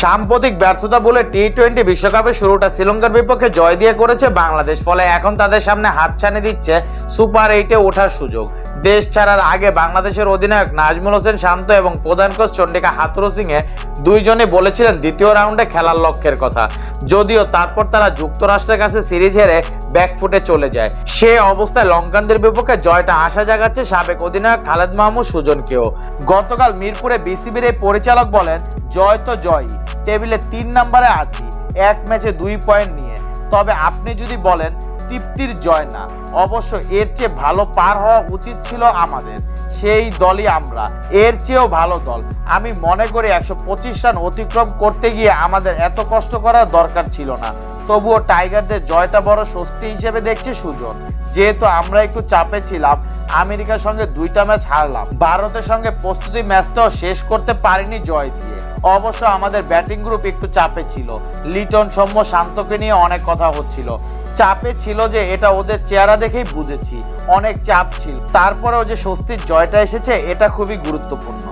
সাম্প্রতিক ব্যর্থতা বলে টি-20 বিশ্বকাপের শুরুটা শ্রীলঙ্কার বিপক্ষে জয় দিয়ে করেছে বাংলাদেশ। ফলে এখন তাদের সামনে হাতছানি দিচ্ছে সুপার 8-এ ওঠার সুযোগ। দেশ ছাড়ার আগে বাংলাদেশের অধিনায়ক নাজমুল হোসেন শান্ত এবং প্রধান কোচ চন্ডিকা হাথুরুসিংহে দুইজনই বলেছিলেন দ্বিতীয় রাউন্ডে খেলার লক্ষ্যের কথা। যদিও তারপর তারা যুক্তরাষ্ট্রের কাছে সিরিজ হেরে ব্যাকফুটে চলে যায়। সে অবস্থায় লঙ্কানদের বিপক্ষে জয়টা আশা জাগাচ্ছে সাবেক অধিনায়ক খালেদ মাহমুদ সুজনকেও। গতকাল মিরপুরে বিসিবির এই পরিচালক বলেন, জয় তো জয়ই, টেবিলে 3 নম্বরে আছি, এক ম্যাচে 2 পয়েন্ট নিয়ে। তবে আপনি যদি বলেন তৃপ্তির জয় না, অবশ্য এর চেয়ে ভালো পার হওয়া উচিত ছিল আমাদের। সেই দলই আমরা, এর চেয়েও ভালো দল। আমি মনে করি 125 রান অতিক্রম করতে গিয়ে আমাদের এত কষ্ট করার দরকার ছিল না। তবুও টাইগারদের জয়টা বড় স্বস্তি হিসেবে দেখছে সুজন। যেহেতু আমরা একটু চাপে ছিলাম, আমেরিকার সঙ্গে 2টা ম্যাচ হারলাম, ভারতের সঙ্গে প্রস্তুতি ম্যাচটাও শেষ করতে পারিনি জয় দিয়ে। অবশ্য আমাদের ব্যাটিং গ্রুপ একটু চাপে ছিল, লিটন, সৌম্য, শান্তকে নিয়ে অনেক কথা হচ্ছিল। চাপে ছিল যে এটা ওদের চেহারা দেখেই বুঝেছি, অনেক চাপ ছিল। তারপরেও যে স্বস্তির জয়টা এসেছে এটা খুবই গুরুত্বপূর্ণ।